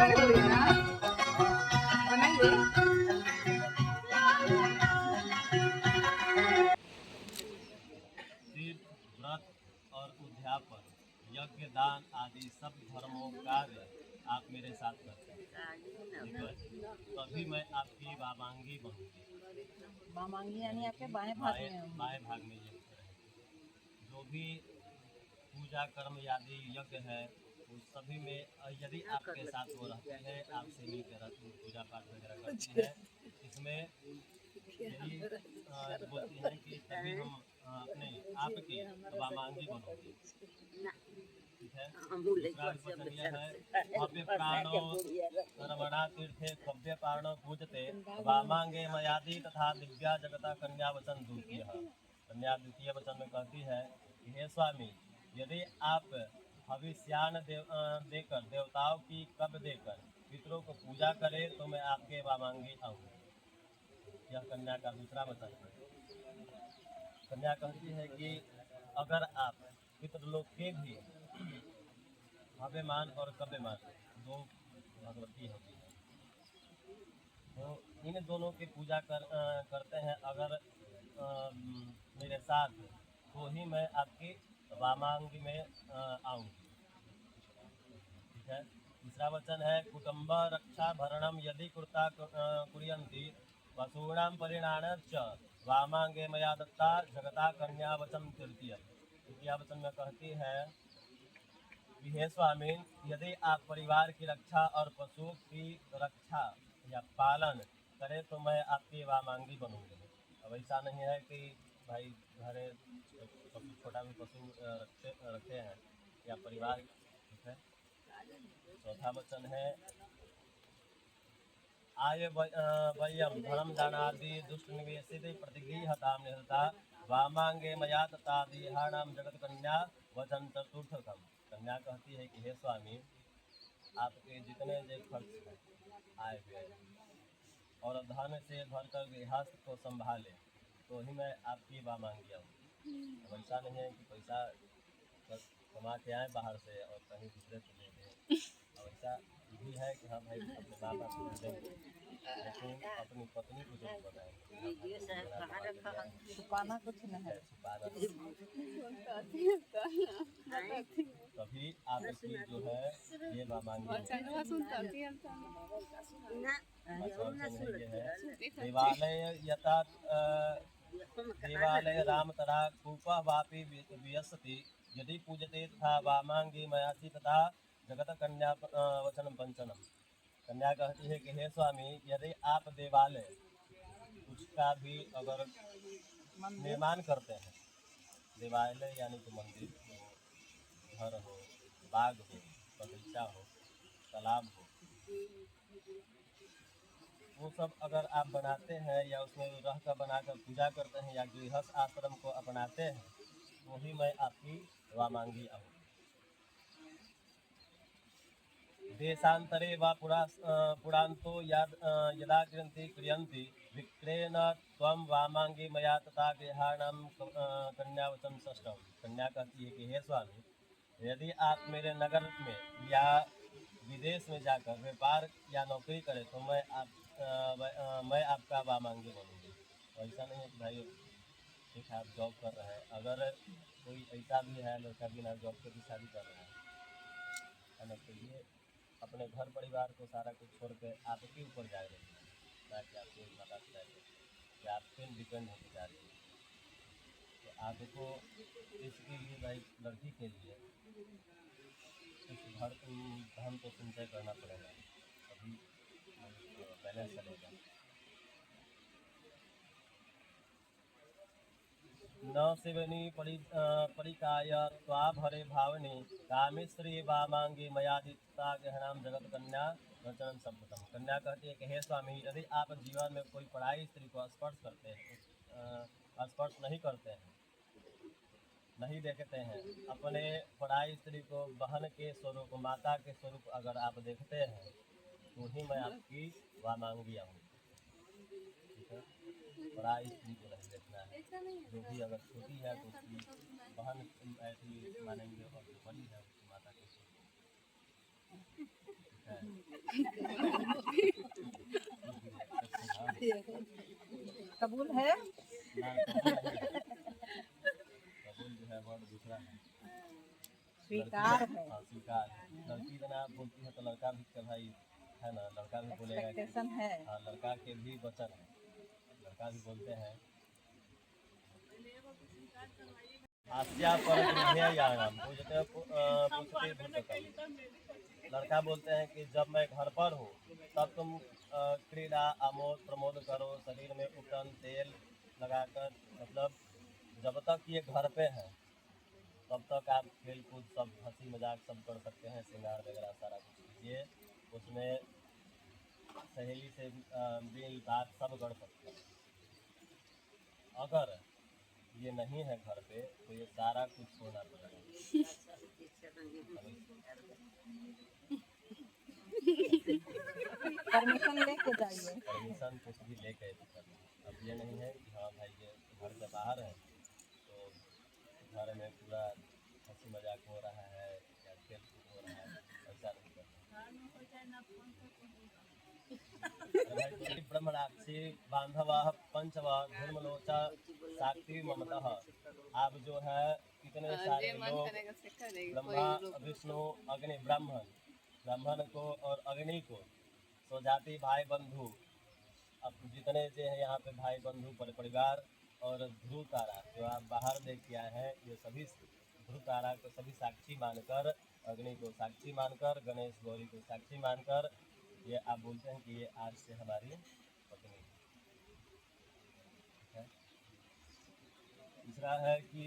तीर्थ व्रत और उद्यापन यज्ञ दान आदि सब धर्मों कार्य आप मेरे साथ करते हैं, ठीक है? तभी मैं आपकी वामांगी बनूंगी। वामांगी यानी आपके बाएं भाग में होंगी। बाएं भाग में ये रहेगी। जो भी पूजा कर्म आदि यज्ञ है उस सभी में यदि आपके साथ वो रहते हैं, आपसे मिलकर पूजा पाठ वगैरह करती है, इसमें यही बोलती हैं कि तभी हम अपने आपकी वामांगी बनोगे, ठीक है? दूसरा वचन यह है, भव्य प्राणो रमणा तीर्थे भव्य प्राणो पूजते वामांगे मयादि तथा दिव्या जगता कन्या वचन द्वितीय। कन्या द्वितीय वचन में कहती है कि हे स्वामी, यदि आप भविष्यान देकर देवताओं की कब देकर पितरों को पूजा करें तो मैं आपके वामांगी आऊँगी। यह कन्या का दूसरा वचन है। कन्या कहती है कि अगर आप पितृलोक के भी भव्यमान और कव्यमान दो भगवती होती है, तो इन दोनों की पूजा करते हैं अगर मेरे साथ, तो ही मैं आपकी वामांगी में आऊँगी, ठीक है? तीसरा वचन है, कुटुंब रक्षा भरणम यदि कृता कुर्यन्ति वसूणाम परिणाम च वामांगे मया दत्ता जगता कन्या वचन तृतीय। तृतीय वचन में कहती है कि हे स्वामी, यदि आप परिवार की रक्षा और पशु की रक्षा या पालन करें तो मैं आपकी वामांगी बनूंगी। अब ऐसा नहीं है कि भाई घरे पशु छोटा भी पशु रखे हैं या परिवार, ठीक है? चौथा वचन है, आय वयम धर्म दानादि दुष्ट निवेशित प्रतिगृहता निहता वामांगे मया तथा देहानाम जगत कन्या वचन चतुर्थकम। कन्या कहती है कि हे स्वामी, आपके जितने जो खर्च हैं आय व्यय और धन से भरकर गृहस्थ को संभाले तो ही मैं आपकी वामांगी आऊँ। अब ऐसा नहीं है कि पैसा कमा के आए बाहर से और कहीं दूसरे को दे दें। अब ऐसा भी है कि हाँ भाई अपने माँ बाप को देंगे, लेकिन अपनी पत्नी को जरूर बताएंगे। छुपाना कुछ नहीं है। तभी आपकी जो है ये वामांगी है। देवालय यथा देवालय राम तथा कूपा वापी वियसति यदि पूजते तथा वामांगी मयासी तथा जगत कन्या वचन पंचनम। कन्या कहती है कि हे स्वामी, यदि आप देवालय उसका भी अगर निर्माण करते हैं, देवालय यानी कि मंदिर हो, घर हो, बाग हो, बगीचा हो, तालाब हो, वो सब अगर आप बनाते हैं या उसमें रह कर बनाकर पूजा करते हैं या गृहस्थ आश्रम को अपनाते हैं, तो ही मैं आपकी वामांगी आऊँ। देशांतरे वा पुरांतो यदा क्रियन्ति विक्रेण त्वं वामांगी मया तथा गृहाणाम कन्यावचन षष्ठम। कन्या कहती है कि हे स्वामी, यदि आप मेरे नगर में या विदेश में जाकर व्यापार या नौकरी करें तो मैं आपका वामांगी बनूंगी। ऐसा नहीं है कि भाई ठीक है आप जॉब कर रहे हैं, अगर कोई ऐसा भी है लड़का बिना जॉब के भी शादी कर रहा है ना, तो ये अपने घर परिवार को सारा कुछ छोड़ के आपके ऊपर जा रही है, ना कि आपके माता पिता कि आप पर डिपेंड होते जा रही है। तो आपको इसके लिए भाई लड़की के लिए कुछ धन तो संचय करना पड़ेगा, अभी बैलेंस चलेगा। न सेवनी परिकाय त्वाभरे भावनी कामेश्वरी वामांगी मयादिता गहनाम जगत कन्या वचन शब्दतम। कन्या कहती है कि हे स्वामी, यदि आप जीवन में कोई पढ़ाई स्त्री को स्पर्श करते हैं, स्पर्श नहीं करते हैं, नहीं देखते हैं, अपने पढ़ाई स्त्री को बहन के स्वरूप माता के स्वरूप अगर आप देखते हैं तो ही मैं आपकी वामांगी आऊँ, ठीक है? पढ़ाई स्त्री को नहीं देखना है, जो भी अगर छोटी है तो उसकी बहन ऐसी मानेंगे और जो बड़ी है उसकी माता के स्वरूप। है। कबूल है? ना, कबूल जो है वर्ड दूसरा है। स्वीकार है। हाँ, स्वीकार। लड़की का नाम बोलती है तो लड़का भी का भाई है ना, लड़का भी बोलेगा कि एक्सपेक्टेशन है। हाँ, लड़का के भी वचन है, लड़का भी बोलते हैं आस्या पर याम पूछते भूतकम। लड़का बोलते हैं कि जब मैं घर पर हूँ तब तुम क्रीड़ा आमोद प्रमोद करो, शरीर में उपटन तेल लगाकर, मतलब जब तक ये घर पे है तब तक आप खेल कूद सब हंसी मजाक सब कर सकते हैं, श्रृंगार वगैरह सारा कुछ कीजिए, उसमें सहेली से दिल बात सब कर सकते हैं। अगर ये नहीं है घर पे तो ये सारा कुछ छोड़ना पड़ेगा। परमिशन लेके जाइए। परमिशन कुछ भी लेके करना। अब ये नहीं है कि हाँ भाई ये घर से बाहर है तो घर में पूरा हंसी मजाक हो रहा है या खेल कूद हो रहा है, ऐसा नहीं करना। ब्रह्मणाक्षी बांधवा पंचवा धर्मलोचा साक्षी ममतः। आप जो है कितने सारे लोग ब्रह्मा विष्णु अग्नि ब्राह्मण को और अग्नि को स्वजाति भाई बंधु, अब जितने जो है यहाँ पे भाई बंधु परिवार और ध्रुव तारा जो आप बाहर लेके आए हैं, ये सभी ध्रुव तारा को सभी साक्षी मानकर, अग्नि को साक्षी मानकर, गणेश गौरी को साक्षी मानकर, ये आप बोलते हैं कि ये आज से हमारी पत्नी है। दूसरा है कि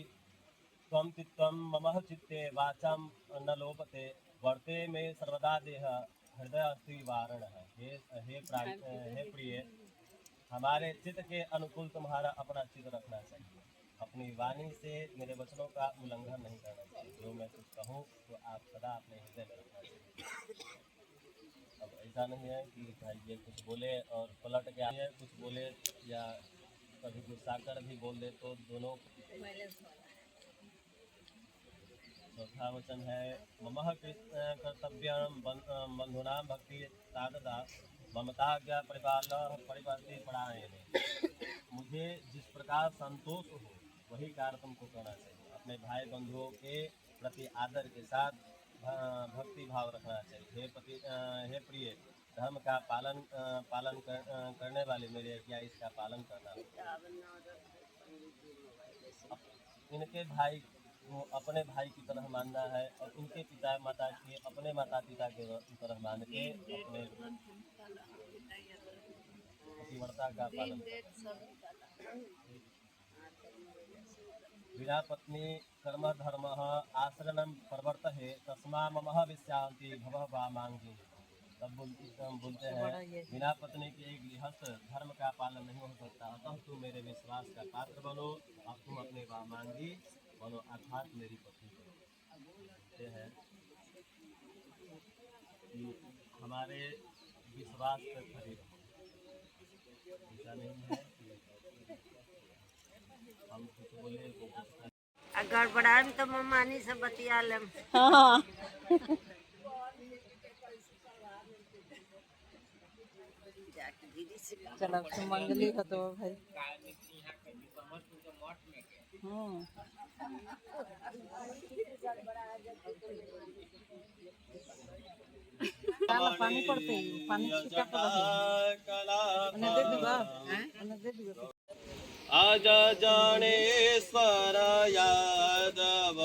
त्वं चित्तम मम चित्ते वाचम न लोपते वर्ते में सर्वदा देह हृदय अस्ति वारण है। हे प्रिय, हमारे चित्त के अनुकूल तुम्हारा अपना चित्त रखना चाहिए, अपनी वाणी से मेरे वचनों का उल्लंघन नहीं करना चाहिए, जो मैं कुछ कहूँ तो आप सदा अपने हृदय में रखना चाहिए। अब ऐसा नहीं है कि भाई ये कुछ बोले और पलट के आए कुछ बोले या कभी गुस्सा कर भी बोल दे तो दोनों। चौथा वचन है मम कर्तव्यम बंधुनां भक्ति ताददा ममताज्ञा परिपालती परायणे। मुझे जिस प्रकार संतोष हो वही कार्य तुमको करना चाहिए, अपने भाई बंधुओं के प्रति आदर के साथ भक्ति भाव रखना चाहिए। हे प्रिय, धर्म का पालन करने वाले मेरे क्या इसका पालन करना। इनके भाई को अपने भाई की तरह मानना है और उनके पिता माता के अपने माता पिता के तरह मान के अपने पतिव्रता का पालन। विना पत्नी कर्म धर्म आश्रणम प्रवर्तते तस्मा मम विश्रांति भव वामांगी। तब बोलते हैं बिना पत्नी के एक गृहस्थ धर्म का पालन नहीं हो सकता, अतः तुम मेरे विश्वास का पात्र बनो और तुम अपने वामांगी बनो, अर्थात मेरी पत्नी बनो। ये है कि हमारे विश्वास पर खड़ी रहो, ऐसा नहीं है कि हम कुछ बोले वो कुछ गड़बड़ा तो मम्मानी से बतिया लेम। हाँ। चलो सुमंगली हो तो भाई। पानी पड़ते ही पानी छिटा पड़ा। आज जानेश्वर यादव